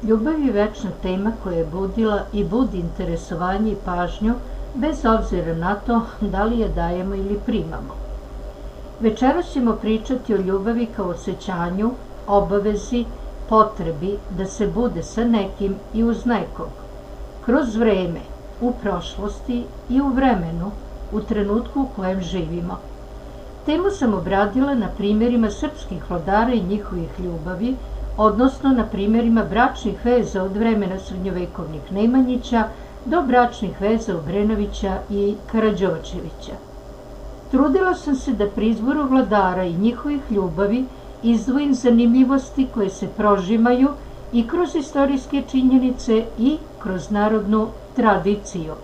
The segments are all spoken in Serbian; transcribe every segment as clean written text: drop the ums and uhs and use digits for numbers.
Ljubav je večna tema koja je budila i budi interesovanje i pažnju, bez obzira na to da li je dajemo ili primamo. Večeras ćemo pričati o ljubavi kao osjećanju, obavezi, potrebi da se bude sa nekim i uz nekog, kroz vreme, u prošlosti i u vremenu, u trenutku u kojem živimo. Temu sam obradila na primjerima srpskih vladara i njihovih ljubavi, odnosno na primjerima bračnih veza od vremena srednjovekovnih Nemanjića do bračnih veza Obrenovića i Karađorđevića. Trudila sam se da pri izboru vladara i njihovih ljubavi izdvojim zanimljivosti koje se prožimaju i kroz istorijske činjenice i kroz narodnu tradiciju.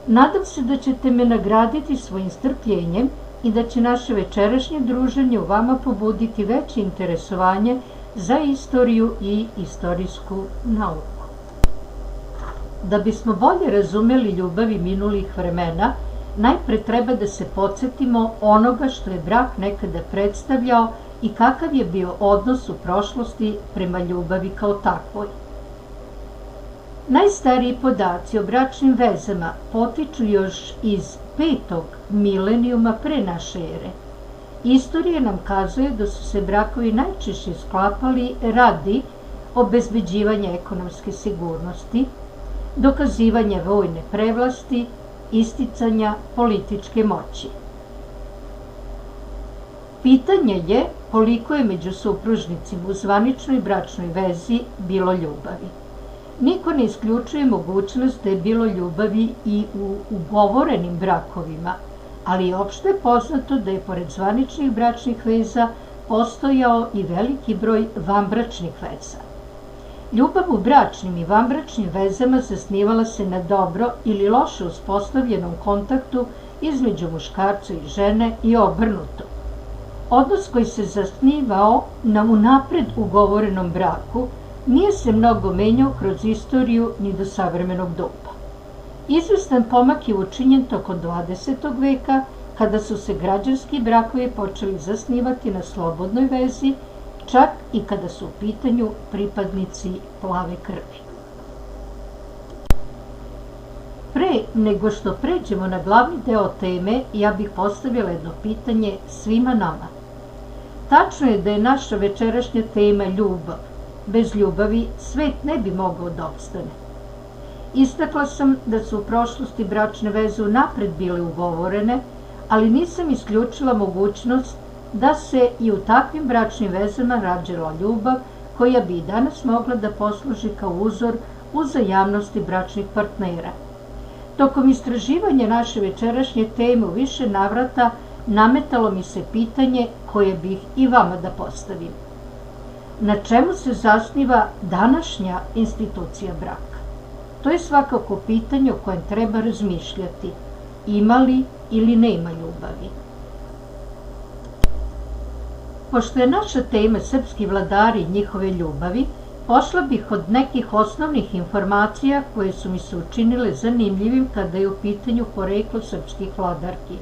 Nadam se da ćete me nagraditi svojim strpljenjem i da će naše večerašnje druženje u vama pobuditi veće interesovanje za istoriju i istorijsku nauku. Da bismo bolje razumeli ljubavi minulih vremena, najpre treba da se podsjetimo onoga što je brak nekada predstavljao i kakav je bio odnos u prošlosti prema ljubavi kao takvoj. Najstariji podaci o bračnim vezama potiču još iz 5. milenijuma pre naše ere. Istorija nam kazuje da su se brakovi najčešće sklapali radi obezbeđivanja ekonomske sigurnosti, dokazivanja vojne prevlasti, isticanja političke moći. Pitanje je koliko je među supružnicima u zvaničnoj bračnoj vezi bilo ljubavi. Niko ne isključuje mogućnost da je bilo ljubavi i u ugovorenim brakovima, ali je opšte poznato da je pored zvaničnih bračnih veza postojao i veliki broj vanbračnih veza. Ljubav u bračnim i vanbračnim vezama zasnivala se na dobro ili loše uspostavljenom kontaktu između muškarca i žene i obrnuto. Odnos koji se zasnivao na unapred ugovorenom braku nije se mnogo menjao kroz istoriju ni do savremenog doba. Izvestan pomak je učinjen tokom 20. veka, kada su se građanski brakovi počeli zasnivati na slobodnoj vezi, čak i kada su u pitanju pripadnici plave krvi. Pre nego što pređemo na glavni deo teme, ja bih postavila jedno pitanje svima nama. Tačno je da je naša večerašnja tema ljubav. Bez ljubavi svet ne bi mogao da opstane. Istakla sam da su u prošlosti bračne veze unapred bile ugovorene, ali nisam isključila mogućnost da se i u takvim bračnim vezama rađala ljubav koja bi i danas mogla da posluži kao uzor uzajamnosti bračnih partnera. Tokom istraživanja naše večerašnje teme u više navrata nametalo mi se pitanje koje bih i vama da postavim. Na čemu se zasniva današnja institucija braka? To je svakako pitanje o kojem treba razmišljati. Ima li ili nema ljubavi? Pošto je naša tema srpski vladari i njihove ljubavi, pošla bih od nekih osnovnih informacija koje su mi se učinile zanimljivim kada je u pitanju poreklo srpskih vladarki.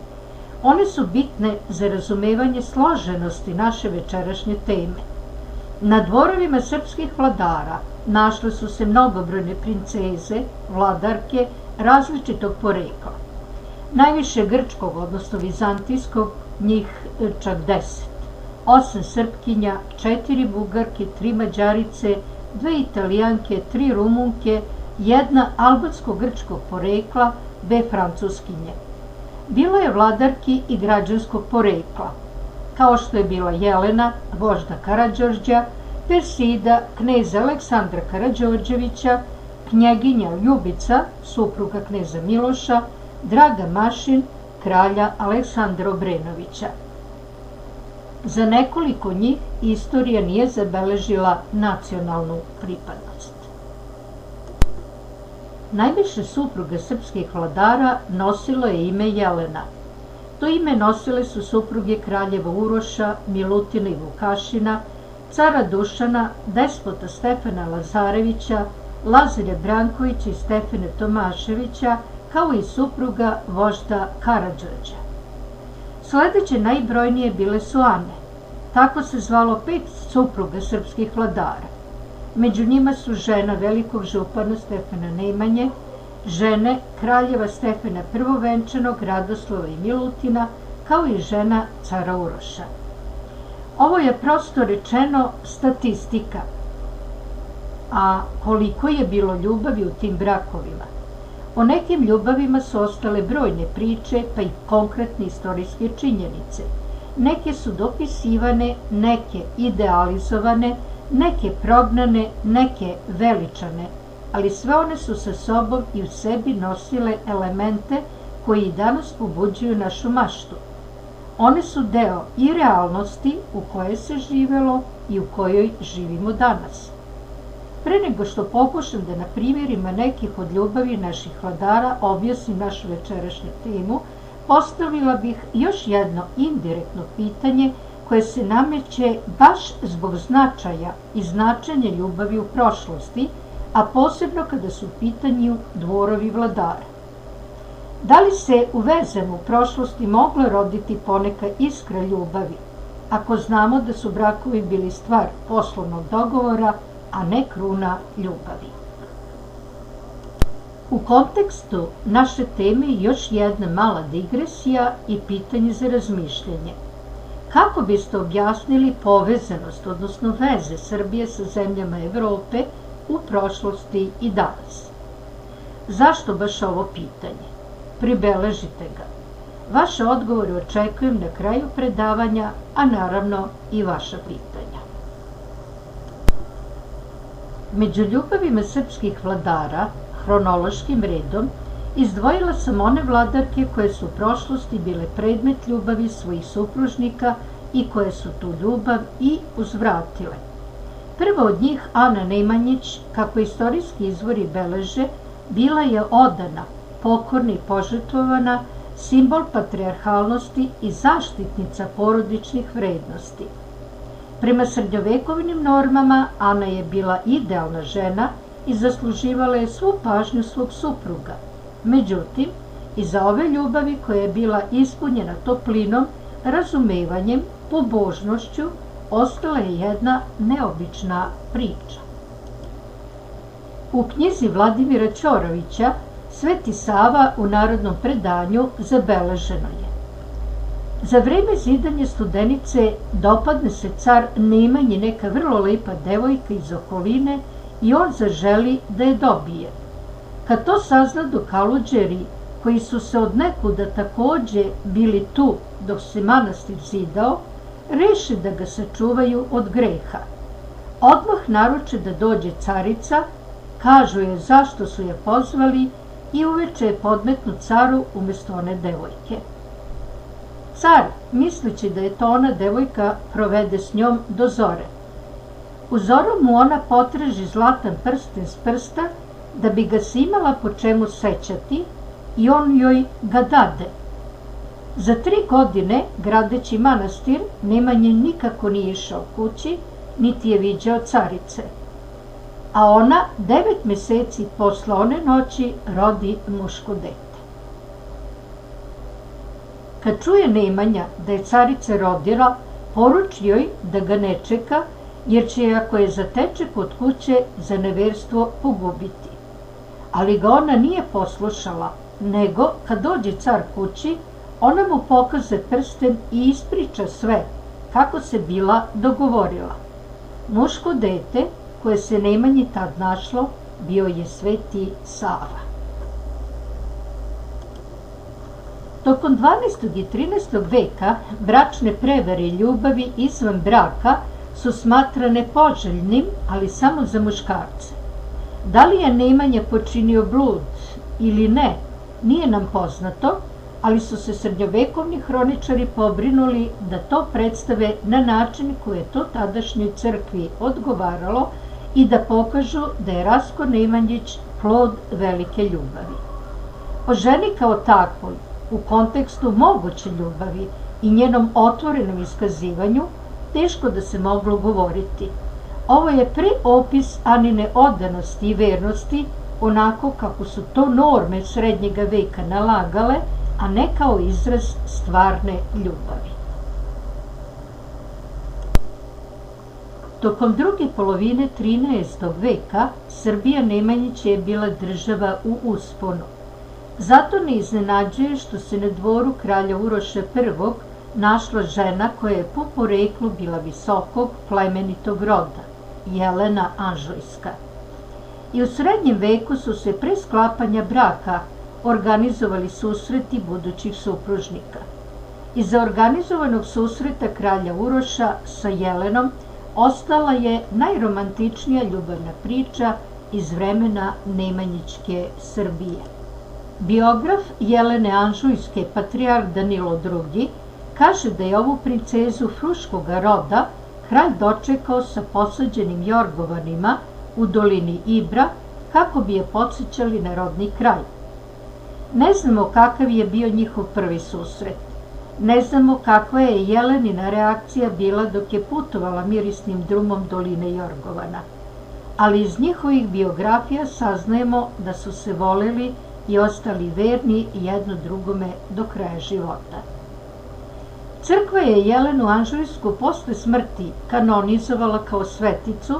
One su bitne za razumevanje složenosti naše večerašnje teme. Na dvorovima srpskih vladara našle su se mnogobrojne princeze, vladarke različitog porekla. Najviše grčkog, odnosno vizantijskog, njih čak 10. 8 Srpkinja, 4 Bugarke, 3 Mađarice, 2 Italijanke, 3 Rumunke, 1 albansko-grčkog porekla, 2 Francuskinje. Bilo je vladarki i građanskog porekla, kao što je bila Jelena, vožda Karađorđa, Persida, kneza Aleksandra Karađorđevića, knjeginja Ljubica, supruga kneza Miloša, Draga Mašin, kralja Aleksandra Obrenovića. Za nekoliko njih istorija nije zabeležila nacionalnu pripadnost. Najviše supruga srpskih vladara nosilo je ime Jelena. To ime nosile su supruge kraljeva Uroša, Milutina i Vukašina, cara Dušana, despota Stefana Lazarevića, Lazarja Brankovića i Stefane Tomaševića, kao i supruga vožda Karađorđa. Sledeće najbrojnije bile su Ane. Tako se zvalo 5 supruga srpskih vladara. Među njima su žena velikog župana Stefana Nemanje, žene kraljeva Stefana Prvovenčanog, Radoslava i Milutina, kao i žena cara Uroša. Ovo je prosto rečeno statistika, a koliko je bilo ljubavi u tim brakovima. O nekim ljubavima su ostale brojne priče, pa i konkretne istorijske činjenice. Neke su dopisivane, neke idealizovane, neke prognane, neke veličane, ali sve one su sa sobom i u sebi nosile elemente koji i danas pobuđuju našu maštu. One su deo i realnosti u kojoj se živelo i u kojoj živimo danas. Pre nego što pokušam da na primjerima nekih od ljubavi naših vladara objasnim našu večerašnju temu, postavila bih još jedno indirektno pitanje koje se nameće baš zbog značaja i značenja ljubavi u prošlosti, a posebno kada su u pitanju dvorovi vladara. Da li se u vezama u prošlosti moglo roditi poneka iskra ljubavi, ako znamo da su brakovi bili stvar poslovnog dogovora, a ne kruna ljubavi? U kontekstu naše teme još jedna mala digresija i pitanje za razmišljanje. Kako biste objasnili povezanost, odnosno veze Srbije sa zemljama Evrope u prošlosti i danas? Zašto baš ovo pitanje? Pribeležite ga. Vaše odgovore očekujem na kraju predavanja, a naravno i vaša pitanja. Među ljubavima srpskih vladara, hronološkim redom, izdvojila sam one vladarke koje su u prošlosti bile predmet ljubavi svojih supružnika i koje su tu ljubav i uzvratile. Prva od njih, Ana Nemanjić, kako istorijski izvori beleže, bila je odana, pokorna i požrtvovana, simbol patrijarhalnosti i zaštitnica porodičnih vrednosti. Prema srednjovekovnim normama, Ana je bila idealna žena i zasluživala je svu pažnju svog supruga. Međutim, iza ove ljubavi koja je bila ispunjena toplinom, razumevanjem, pobožnošću, ostala je jedna neobična priča. U knjizi Vladimira Ćorovića Sveti Sava u narodnom predanju zabeleženo je: za vreme zidanja Studenice dopadne se car Nemanji neka vrlo lepa devojka iz okoline i on zaželi da je dobije. Kad to saznadu Kaluđeri, koji su se od nekuda takođe bili tu dok se manastir zidao, reše da ga sačuvaju od greha. Odmah naruče da dođe carica, kažu je zašto su je pozvali i uveče je podmetnu caru umesto one devojke. Car, misleći da je to ona devojka, provede s njom do zore. U zoru mu ona potraži zlatan prsten s prsta, da bi ga se imala po čemu sećati, i on joj ga dade. Za 3 godine, gradeći manastir, Nemanje nikako nije išao kući, niti je viđao carice. A ona 9 meseci posle one noći rodi muško dete. Kad čuje Nemanja da je carica rodila, poruči joj da ga ne čeka, jer će je, ako je zateče kod kuće, za neverstvo pogubiti. Ali ga ona nije poslušala, nego kad dođe car kući, ona mu pokaže prsten i ispriča sve, kako se bila dogovorila. Muško dete, koje se Nemanji tad našlo, bio je Sveti Sava. Tokom 12. i 13. veka bračne prevare i ljubavi izvan braka su smatrane poželjnim, ali samo za muškarce. Da li je Nemanja počinio blud ili ne, nije nam poznato, ali su se srednjovekovni hroničari pobrinuli da to predstave na način koji je to tadašnjoj crkvi odgovaralo i da pokažu da je Rasko Nemanjić plod velike ljubavi. O ženi kao takvoj, u kontekstu moguće ljubavi i njenom otvorenom iskazivanju, teško da se moglo govoriti. Ovo je preopis Anine odanosti i vernosti, onako kako su to norme srednjega veka nalagale, a ne kao izraz stvarne ljubavi. Tokom druge polovine 13. veka Srbija Nemanjića je bila država u usponu. Zato ne iznenađuje što se na dvoru kralja Uroša I našla žena koja je po poreklu bila visokog, plemenitog roda, Jelena Anžujska. I u srednjem veku su se pre sklapanja braka organizovali susreti budućih supružnika. Iza organizovanog susreta kralja Uroša sa Jelenom ostala je najromantičnija ljubavna priča iz vremena Nemanjićke Srbije. Biograf Jelene Anžujske, patrijarh Danilo II, kaže da je ovu princezu fruškoga roda kralj dočekao sa posađenim jorgovanima u dolini Ibra kako bi je podsjećali na rodni kraj. Ne znamo kakav je bio njihov prvi susret. Ne znamo kakva je Jelenina reakcija bila dok je putovala mirisnim drumom doline Jorgovana, ali iz njihovih biografija saznajemo da su se voleli i ostali verni jedno drugome do kraja života. Crkva je Jelenu Anžujsku posle smrti kanonizovala kao sveticu,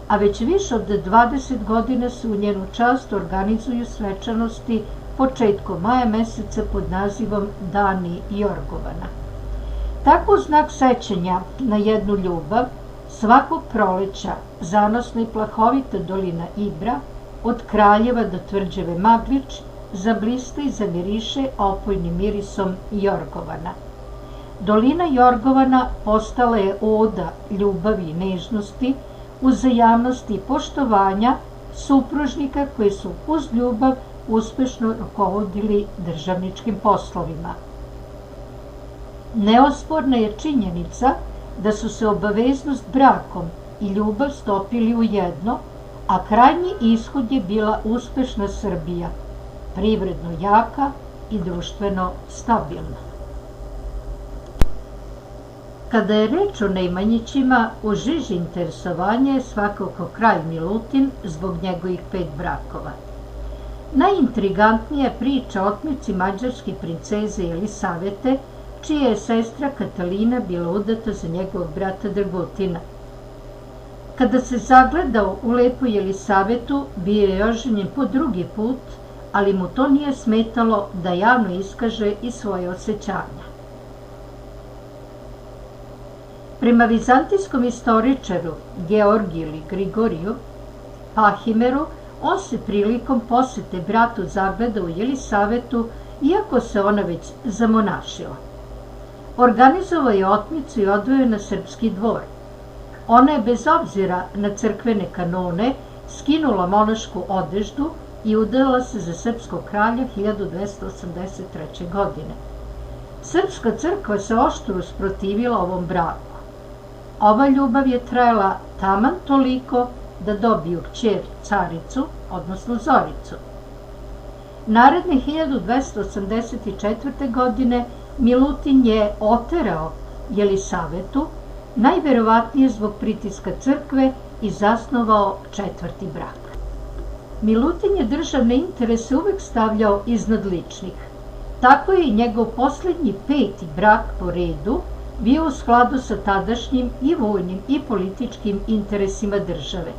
a već više od 20 godina se u njenu čast organizuju svečanosti početkom maja meseca pod nazivom Dani Jorgovana. Tako u znak sećanja na jednu ljubav, svakog proleća zanosna i plahovita dolina Ibra, od Kraljeva do tvrđave Maglič, zablista i zamiriše opojnim mirisom Jorgovana. Dolina Jorgovana postala je oda ljubavi i nežnosti, uzajamnosti i poštovanja supružnika koji su uz ljubav uspešno rukovodili državničkim poslovima. Neosporna je činjenica da su se obaveznost brakom i ljubav stopili u jedno, a krajnji ishod je bila uspešna Srbija, privredno jaka i društveno stabilna. Kada je reč o Nemanjićima, u žiži interesovanja je svakako kralj Milutin zbog njegovih 5 brakova. Najintrigantnija priča o otmici mađarske princeze Jelisavete, čija je sestra Katalina bila udata za njegovog brata Dragutina. Kada se zagledao u lepu Jelisavetu, bio je oženjen po drugi put, ali mu to nije smetalo da javno iskaže i svoje osjećanja. Prema vizantijskom istoričaru Georgiju ili Grigoriju Pahimeru, on se prilikom posete bratu zagledao u Jelisavetu, iako se ona već zamonašila. Organizovao je otmicu i odveo na srpski dvor. Ona je bez obzira na crkvene kanone skinula monašku odeždu i udala se za srpskog kralja 1283. godine. Srpska crkva se oštro usprotivila ovom braku. Ova ljubav je trajala taman toliko da dobiju kćer caricu, odnosno Zoricu. Naredne 1284. godine Milutin je oterao Jelisavetu, najverovatnije zbog pritiska crkve, i zasnovao 4. brak. Milutin je državne interese uvek stavljao iznad ličnih. Tako je i njegov poslednji 5. brak po redu bio u skladu sa tadašnjim i vojnim i političkim interesima države.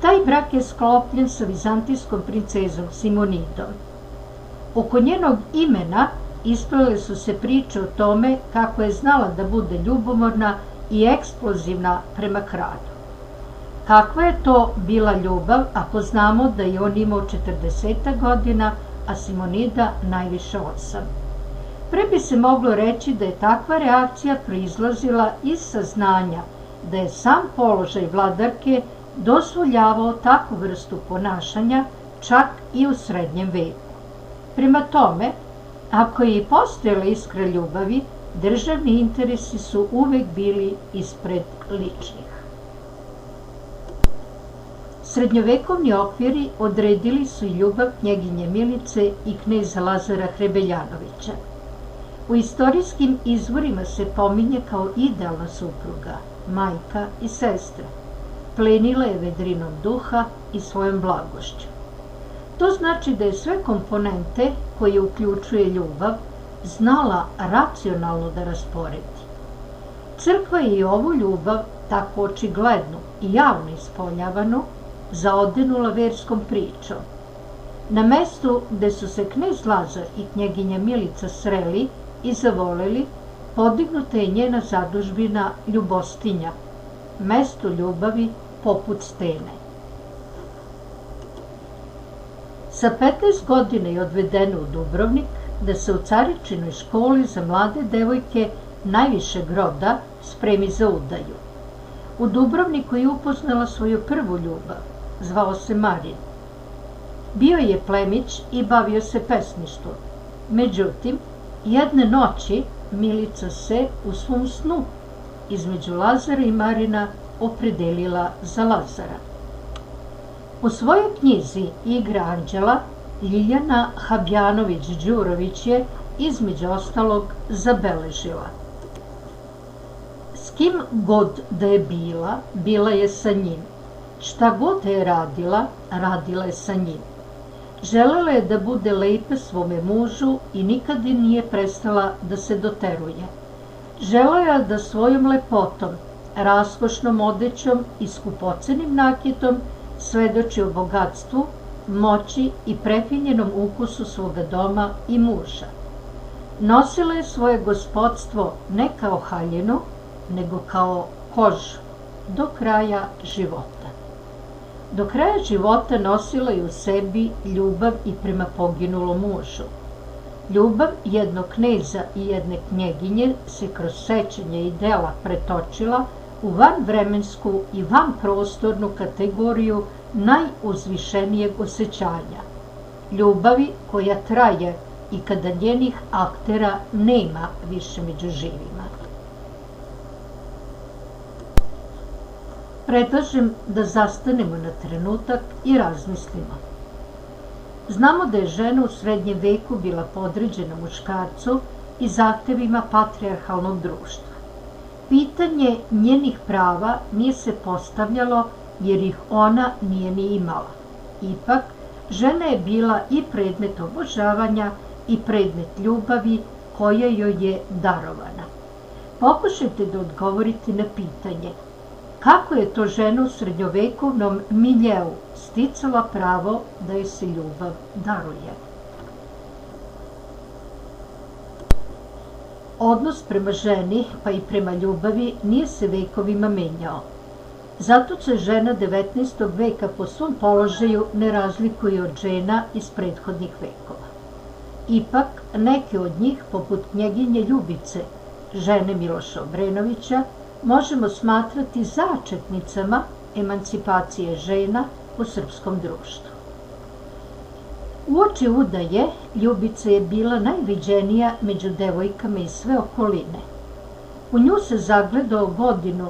Taj brak je sklopljen sa vizantijskom princezom Simonidom. Oko njenog imena isplele su se priče o tome kako je znala da bude ljubomorna i eksplozivna prema kralju. Kakva je to bila ljubav ako znamo da je on imao 40 godina, a Simonida najviše 8? Pre bi se moglo reći da je takva reakcija proizlazila iz saznanja da je sam položaj vladarke dozvoljavao takvu vrstu ponašanja čak i u srednjem veku. Prema tome, ako je i postojala iskra ljubavi, državni interesi su uvek bili ispred ličnih. Srednjovekovni okviri odredili su i ljubav knjeginje Milice i kneza Lazara Hrebeljanovića. U istorijskim izvorima se pominje kao idealna supruga, majka i sestra. Plenila je vedrinom duha i svojom blagošću. To znači da je sve komponente koje uključuje ljubav znala racionalno da rasporedi. Crkva je i ovu ljubav tako očiglednu i javno ispoljavanu, zaodinula verskom pričom. Na mestu gde su se knez Lazar i knjeginja Milica sreli i zavoleli, podignuta je njena zadužbina Ljubostinja, mesto ljubavi poput stene. Sa 15 godina je odvedena u Dubrovnik da se u Caričinoj školi za mlade devojke najvišeg roda spremi za udaju. U Dubrovniku je upoznala svoju prvu ljubav, zvao se Marin. Bio je plemić i bavio se pesništvom. Međutim, jedne noći Milica se u svom snu između Lazara i Marina opredelila za Lazara. U svojoj knjizi Igra anđela Ljiljana Habjanović-Đurović je između ostalog zabeležila: s kim god da je bila, bila je sa njim. Šta god da je radila, radila je sa njim. Želela je da bude lepa svome mužu i nikad nije prestala da se doteruje. Želela je da svojom lepotom, raskošnom odećom i skupocenim nakitom svedoči o bogatstvu, moći i prefinjenom ukusu svoga doma i muža. Nosila je svoje gospodstvo ne kao haljinu, nego kao kožu, do kraja života. Do kraja života nosila je u sebi ljubav i prema poginulom mužu. Ljubav jednog kneza i jedne knjeginje se kroz sećanje i dela pretočila u vanvremensku i vanprostornu kategoriju najuzvišenijeg osjećanja. Ljubavi koja traje i kada njenih aktera nema više među živima. Predlažem da zastanemo na trenutak i razmislimo. Znamo da je žena u srednjem veku bila podređena muškarcu i zahtevima patrijarhalnog društva. Pitanje njenih prava nije se postavljalo jer ih ona nije ni imala. Ipak, žena je bila i predmet obožavanja i predmet ljubavi koja joj je darovana. Pokušajte da odgovorite na pitanje kako je to žena u srednjovekovnom miljeu sticala pravo da joj se ljubav daruje. Odnos prema ženi, pa i prema ljubavi, nije se vekovima menjao. Zato se žena 19. veka po svom položaju ne razlikuje od žena iz prethodnih vekova. Ipak, neke od njih, poput knjeginje Ljubice, žene Miloša Obrenovića, možemo smatrati začetnicama emancipacije žena u srpskom društvu. Uoči udaje, Ljubica je bila najviđenija među devojkama iz sve okoline. U nju se zagledao godinu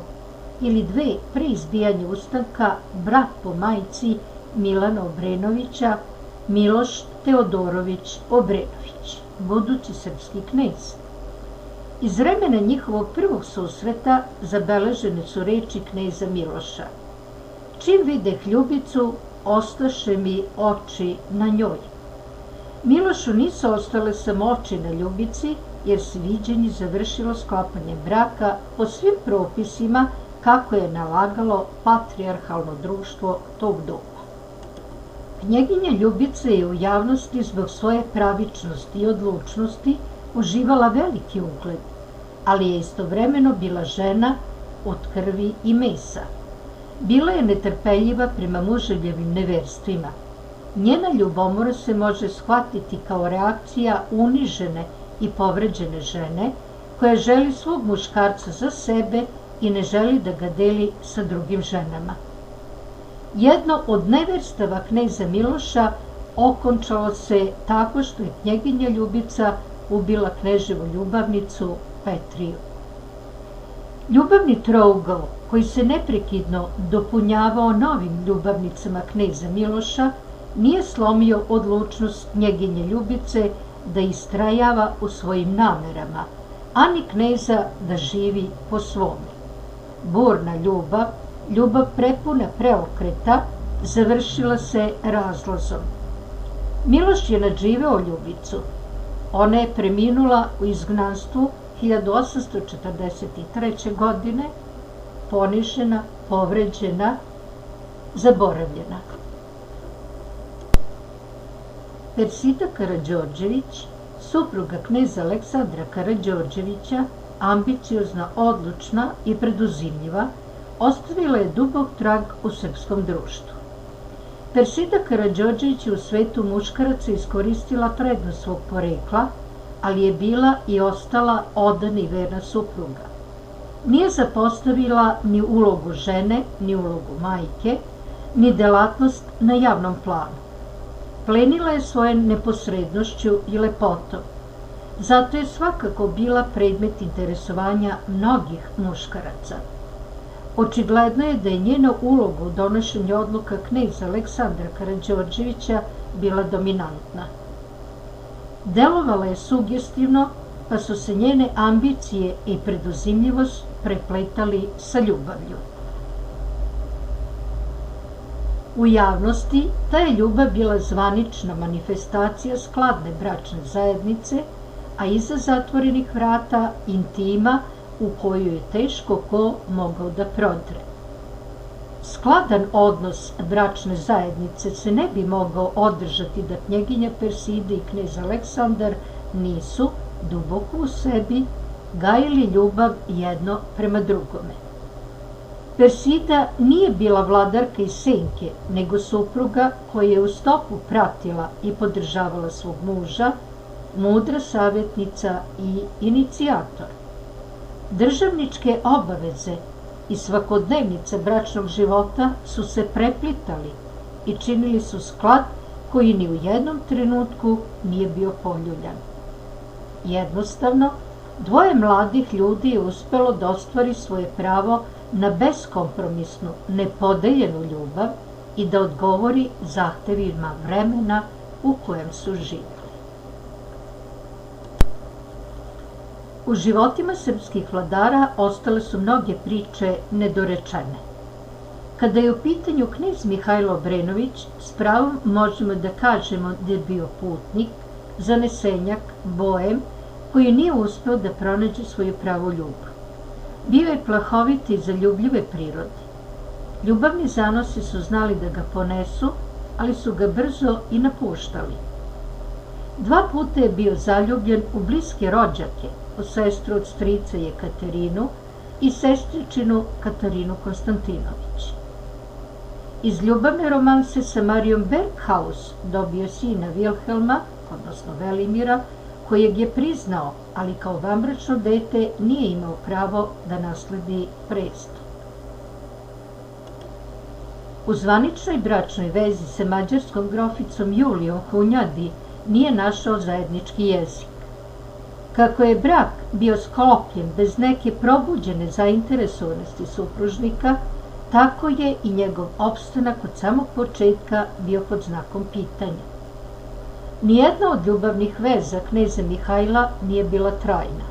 ili dve pre izbijanja ustanka brat po majci Milana Obrenovića, Miloš Teodorović Obrenović, budući srpski knez. Iz vremena njihovog prvog susreta zabeležene su reči kneza Miloša: čim videh Ljubicu, ostaše mi oči na njoj. Milošu nisu ostale samo oči na Ljubici, jer se viđenje završilo sklapanjem braka po svim propisima kako je nalagalo patrijarhalno društvo tog doba. Knjeginja Ljubica je u javnosti zbog svoje pravičnosti i odlučnosti uživala veliki ugled, ali je istovremeno bila žena od krvi i mesa. Bila je netrpeljiva prema muževljevim neverstvima. Njena ljubomora se može shvatiti kao reakcija unižene i povređene žene koja želi svog muškarca za sebe i ne želi da ga deli sa drugim ženama. Jedno od neverstava kneza Miloša okončalo se tako što je knjeginja Ljubica ubila kneževu ljubavnicu Petriju. Ljubavni trougao, koji se neprekidno dopunjavao novim ljubavnicama kneza Miloša, nije slomio odlučnost knjeginje Ljubice da istrajava u svojim namerama, ani kneza da živi po svome. Burna ljubav, ljubav prepuna preokreta, završila se razlazom. Miloš je nadživeo Ljubicu. Ona je preminula u izgnanstvu 1843. godine, ponižena, povređena, zaboravljena. Persida Karađorđević, supruga kneza Aleksandra Karađorđevića, ambiciozna, odlučna i preduzimljiva, ostavila je dubok trag u srpskom društvu. Persida Karađorđević je u svetu muškaraca iskoristila prednost svog porekla, ali je bila i ostala odana i verna supruga. Nije zapostavila ni ulogu žene, ni ulogu majke, ni delatnost na javnom planu. Plenila je svoje neposrednošću i lepotom. Zato je svakako bila predmet interesovanja mnogih muškaraca. Očigledno je da je njena uloga u donošenju odluka kneza Aleksandra Karađorđevića bila dominantna. Delovala je sugestivno, pa su se njene ambicije i preduzimljivost prepletali sa ljubavlju. U javnosti ta je ljubav bila zvanična manifestacija skladne bračne zajednice, a iza zatvorenih vrata intima u koju je teško ko mogao da prodre. Skladan odnos bračne zajednice se ne bi mogao održati da knjeginja Persida i knez Aleksandar nisu, duboko u sebi, gajili ljubav jedno prema drugome. Persida nije bila vladarka iz senke, nego supruga koja je u stopu pratila i podržavala svog muža, mudra savjetnica i inicijator. Državničke obaveze i svakodnevnica bračnog života su se preplitali i činili su sklad koji ni u jednom trenutku nije bio poljuljan. Jednostavno, dvoje mladih ljudi je uspelo da ostvari svoje pravo na beskompromisnu, nepodeljenu ljubav i da odgovori zahtevima vremena u kojem su živjeli. U životima srpskih vladara ostale su mnoge priče nedorečene. Kada je u pitanju knez Mihajlo Obrenović, s pravom možemo da kažemo da je bio putnik, zanesenjak, boem, koji nije uspeo da pronađe svoju pravu ljubav. Bio je plahovit i zaljubljive prirode. Ljubavni zanosi su znali da ga ponesu, ali su ga brzo i napuštali. 2 puta je bio zaljubljen u bliske rođake, u sestru od strica Jekaterinu i sestričinu Katarinu Konstantinović. Iz ljubavne romanse sa Marijom Berghaus dobio sina Vilhelma, odnosno Velimira, kojeg je priznao, ali kao vanbračno dete nije imao pravo da nasledi presto. U zvaničnoj bračnoj vezi sa mađarskom groficom Julijom Hunjadi nije našao zajednički jezik. Kako je brak bio sklopljen bez neke probuđene zainteresovanosti supružnika, tako je i njegov opstanak od samog početka bio pod znakom pitanja. Nijedna od ljubavnih veza kneza Mihajla nije bila trajna.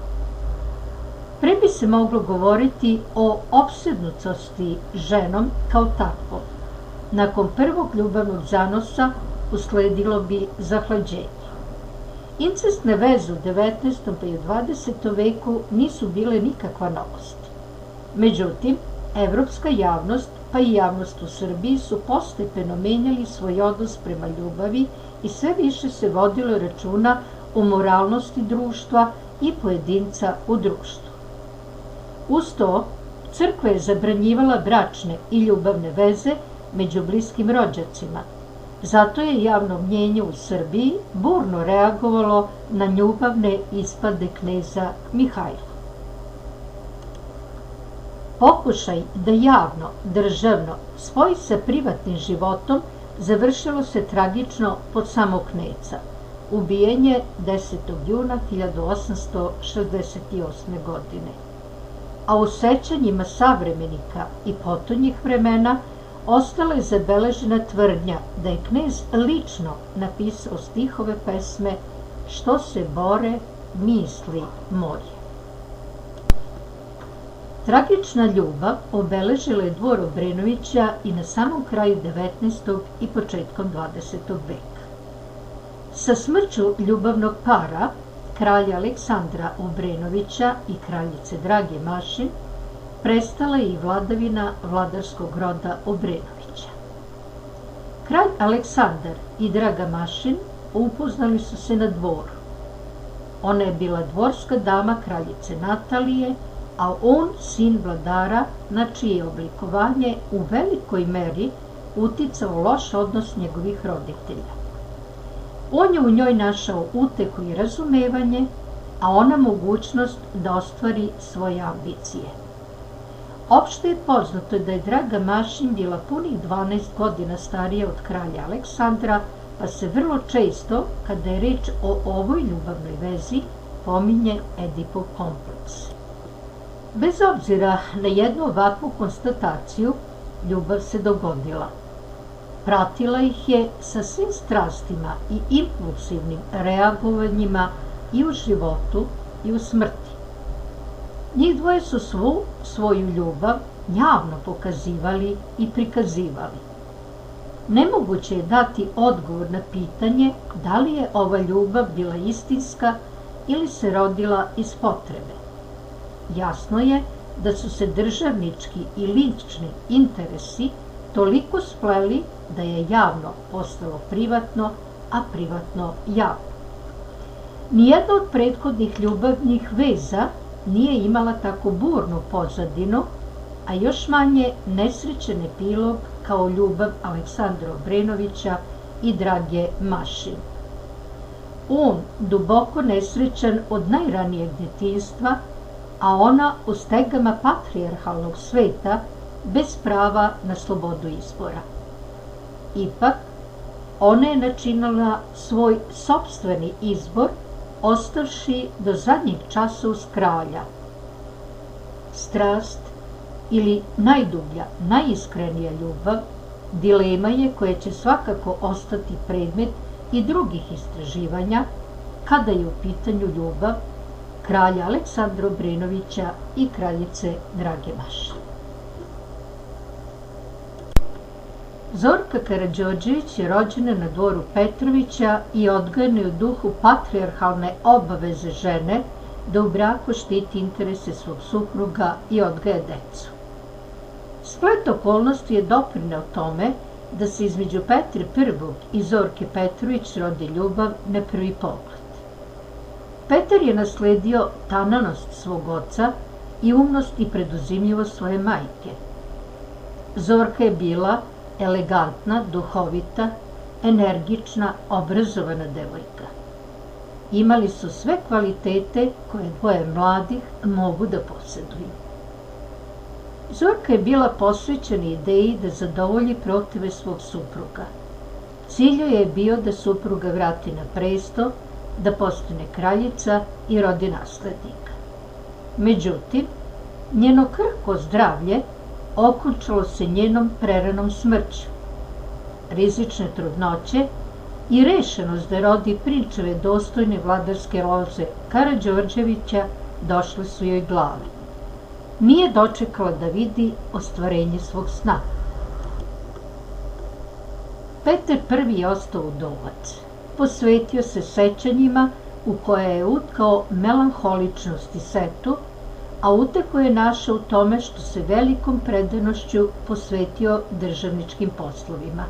Pre bi se moglo govoriti o opsednutosti ženom kao takvom. Nakon prvog ljubavnog zanosa usledilo bi zahlađenje. Incestne veze u 19. pa i u 20. veku nisu bile nikakva novost. Međutim, evropska javnost, pa i javnost u Srbiji su postepeno menjali svoj odnos prema ljubavi i sve više se vodilo računa o moralnosti društva i pojedinca u društvu. Uz to, crkva je zabranjivala bračne i ljubavne veze među bliskim rođacima. Zato je javno mnjenje u Srbiji burno reagovalo na ljubavne ispade kneza Mihajla. Pokušaj da javno, državno spoji sa privatnim životom završilo se tragično pod samog kneca. Ubijen je 10. juna 1868. godine. A u sećanjima savremenika i potonjih vremena ostala je zabeležena tvrdnja da je knez lično napisao stihove pesme "Što se bore, misli moje". Tragična ljubav obeležila je dvor Obrenovića i na samom kraju 19. i početkom 20. veka. Sa smrću ljubavnog para, kralja Aleksandra Obrenovića i kraljice Drage Mašin, prestala je i vladavina vladarskog roda Obrenovića. Kralj Aleksandar i Draga Mašin upoznali su se na dvoru. Ona je bila dvorska dama kraljice Natalije, a on sin vladara, na čije oblikovanje u velikoj meri uticao loš odnos njegovih roditelja. On je u njoj našao utehu i razumevanje, a ona mogućnost da ostvari svoje ambicije. Opšte je poznato da je Draga Mašin bila punih 12 godina starija od kralja Aleksandra, pa se vrlo često, kada je reč o ovoj ljubavnoj vezi, pominje Edipov kompleks. Bez obzira na jednu ovakvu konstataciju, ljubav se dogodila. Pratila ih je sa svim strastima i impulsivnim reagovanjima i u životu i u smrti. Njih dvoje su svu svoju ljubav javno pokazivali i prikazivali. Nemoguće je dati odgovor na pitanje da li je ova ljubav bila istinska ili se rodila iz potrebe. Jasno je da su se državnički i lični interesi toliko spleli da je javno postalo privatno, a privatno javno. Nijedna od prethodnih ljubavnih veza nije imala tako burnu pozadinu, a još manje nesrećen epilog kao ljubav Aleksandra Obrenovića i Drage Mašin. On duboko nesrećan od najranijeg detinjstva, a ona u stegama patrijarhalnog sveta bez prava na slobodu izbora. Ipak, ona je načinila svoj sopstveni izbor, ostavši do zadnjeg časa uz kralja. Strast ili najdublja, najiskrenija ljubav, dilema je koja će svakako ostati predmet i drugih istraživanja kada je u pitanju ljubav kralja Aleksandra Obrenovića i kraljice Drage Mašin. Zorka Karađorđević je rođena na dvoru Petrovića i odgojena je u duhu patrijarhalne obaveze žene da u braku štiti interese svog supruga i odgaja decu. Splet okolnosti je doprineo tome da se između Petra I i Zorke Petrović rodi ljubav na prvi pogled. Petar je nasledio tananost svog oca i umnost i preduzimljivost svoje majke. Zorka je bila elegantna, duhovita, energična, obrazovana devojka. Imali su sve kvalitete koje dvoje mladih mogu da posjeduju. Zorka je bila posvećena ideji da zadovolji protive svog supruga. Cilj joj je bio da supruga vrati na presto, da postane kraljica i rodi naslednika. Međutim, njeno krhko zdravlje okončalo se njenom preranom smrću. Rizične trudnoće i rešenost da rodi prinčeve dostojne vladarske loze Karađorđevića došle su joj glave. Nije dočekala da vidi ostvarenje svog sna. Petar I je ostao udovac. Posvetio se sećanjima u koje je utkao melanholičnost i setu, a uteku je našao u tome što se velikom predanošću posvetio državničkim poslovima.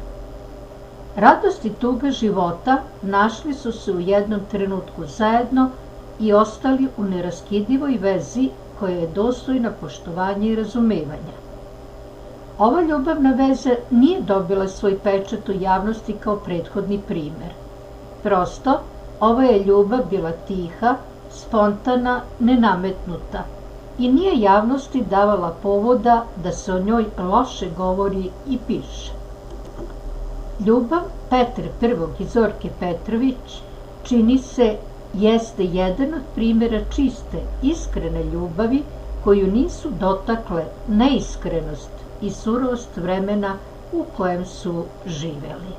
Radost i tuga života našli su se u jednom trenutku zajedno i ostali u neraskidivoj vezi koja je dostojna poštovanja i razumevanja. Ova ljubavna veza nije dobila svoj pečat u javnosti kao prethodni primer. Prosto, ova je ljubav bila tiha, spontana, nenametnuta i nije javnosti davala povoda da se o njoj loše govori i piše. Ljubav Petra I i Zorke Petrović čini se jeste jedan od primjera čiste, iskrene ljubavi koju nisu dotakle neiskrenost i surovost vremena u kojem su živeli.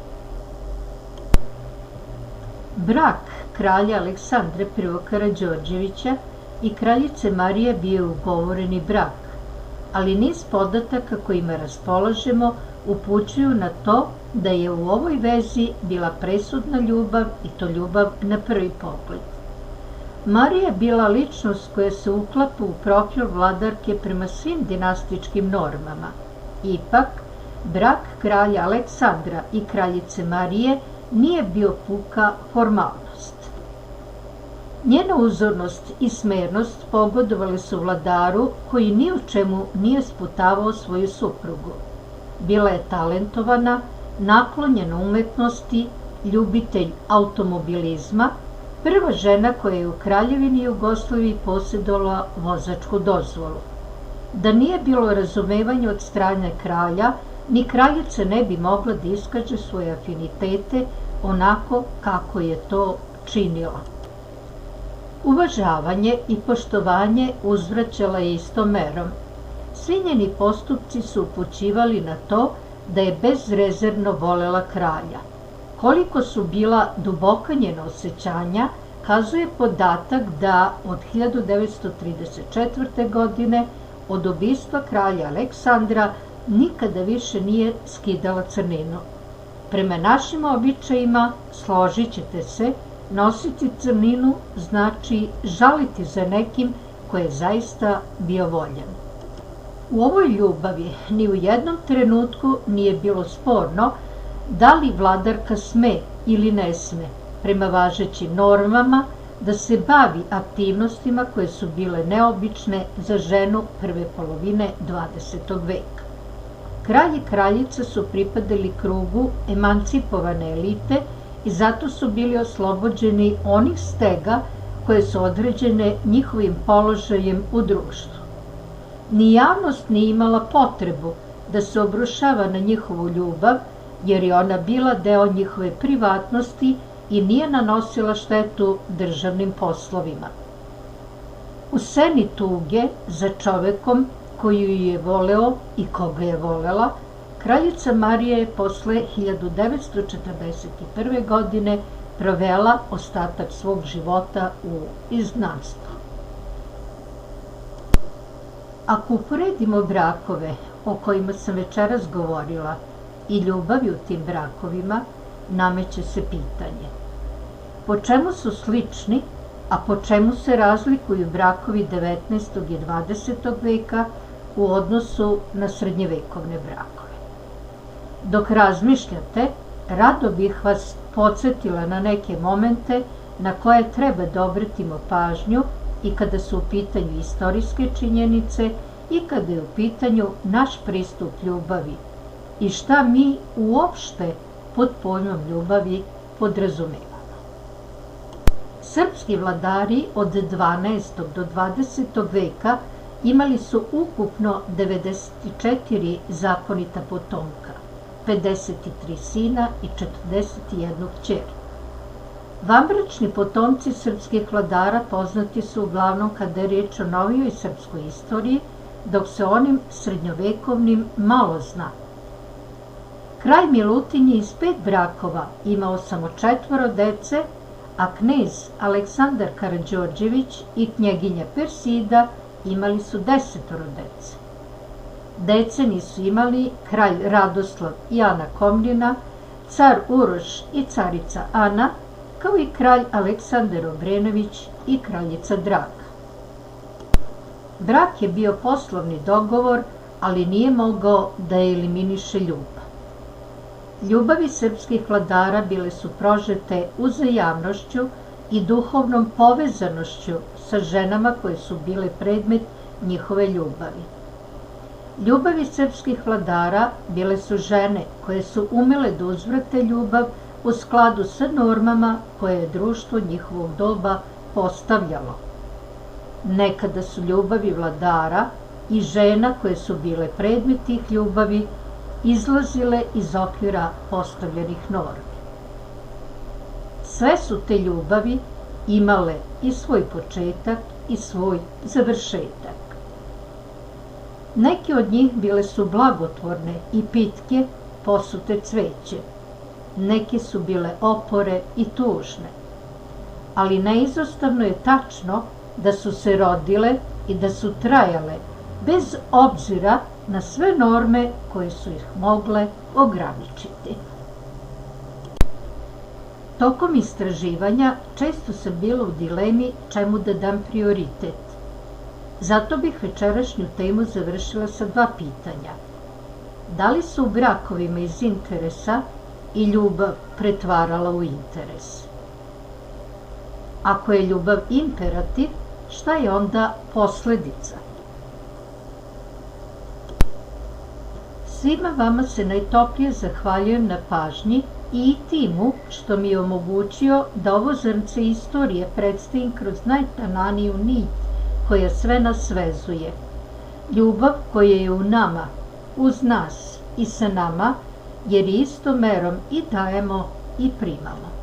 Brak kralja Aleksandra I Karađorđevića i kraljice Marije bio je ugovoreni brak, ali niz podataka kojima raspolažemo upućuju na to da je u ovoj vezi bila presudna ljubav i to ljubav na prvi pogled. Marija je bila ličnost koja se uklapa u profil vladarke prema svim dinastičkim normama. Ipak, brak kralja Aleksandra i kraljice Marije nije bio puka formalnost. Njena uzornost i smernost pogodovali su vladaru koji ni u čemu nije sputavao svoju suprugu. Bila je talentovana, naklonjena umetnosti, ljubitelj automobilizma, prva žena koja je u Kraljevini Jugoslaviji posjedovala vozačku dozvolu. Da nije bilo razumevanja od strane kralja, ni kraljica ne bi mogla da iskaže svoje afinitete onako kako je to činila. Uvažavanje i poštovanje uzvraćala je istom merom. Svi njeni postupci su upućivali na to da je bezrezervno volela kralja. Koliko su bila duboka njena osjećanja, kazuje podatak da od 1934. godine, od ubistva kralja Aleksandra, nikada više nije skidala crninu. Prema našim običajima, složit ćete se, nositi crninu znači žaliti za nekim ko je zaista bio voljan. U ovoj ljubavi ni u jednom trenutku nije bilo sporno da li vladarka sme ili ne sme, prema važećim normama, da se bavi aktivnostima koje su bile neobične za ženu prve polovine 20. veka. Kralj i kraljica su pripadali krugu emancipovane elite i zato su bili oslobođeni onih stega koje su određene njihovim položajem u društvu. Ni javnost nije imala potrebu da se obrušava na njihovu ljubav, jer je ona bila deo njihove privatnosti i nije nanosila štetu državnim poslovima. U seni tuge za čovekom koju je voleo i koga je volela, kraljica Marija je posle 1941. godine provela ostatak svog života u izgnanstvu. Ako uporedimo brakove o kojima sam večeras govorila i ljubavi u tim brakovima, nameće se pitanje: po čemu su slični, a po čemu se razlikuju brakovi 19. i 20. veka u odnosu na srednjevekovne brakove? Dok razmišljate, rado bih vas podsjetila na neke momente na koje treba da obratimo pažnju i kada su u pitanju istorijske činjenice i kada je u pitanju naš pristup ljubavi i šta mi uopšte pod pojmom ljubavi podrazumevamo. Srpski vladari od 12. do 20. veka imali su ukupno 94 zakonita potomka, 53 sina i 41 kćer. Vanbračni potomci srpskih vladara poznati su uglavnom kada je riječ o novijoj srpskoj istoriji, dok se onim srednjovekovnim malo zna. Kralj Milutin je iz 5 brakova imao samo 4 dece, a knez Aleksandar Karađorđević i knjeginja Persida imali su 10 dece. Dece nisu imali kralj Radoslav i Ana Komnina, car Uroš i carica Ana, kao i kralj Aleksandar Obrenović i kraljica Draga. Brak je bio poslovni dogovor, ali nije mogao da eliminiše ljubav. Ljubavi srpskih vladara bile su prožete uzajamnošću i duhovnom povezanošću sa ženama koje su bile predmet njihove ljubavi. Ljubavi srpskih vladara bile su žene koje su umele da uzvrate ljubav u skladu sa normama koje je društvo njihovog doba postavljalo. Nekada su ljubavi vladara i žena koje su bile predmet tih ljubavi izlazile iz okvira postavljenih normi. Sve su te ljubavi imale i svoj početak i svoj završetak. Neke od njih bile su blagotvorne i pitke, posute cveće. Neke su bile opore i tužne. Ali neizostavno je tačno da su se rodile i da su trajale, bez obzira na sve norme koje su ih mogle ograničiti. Tokom istraživanja često sam bila u dilemi čemu da dam prioritet. Zato bih večerašnju temu završila sa 2 pitanja. Da li se u brakovima iz interesa i ljubav pretvarala u interes? Ako je ljubav imperativ, šta je onda posledica? Svima vama se najtoplije zahvaljujem na pažnji i timu što mi je omogućio da ovo zrnce istorije predstavim kroz najtananiju nit koja sve nas vezuje. Ljubav koja je u nama, uz nas i sa nama, jer istom merom i dajemo i primamo.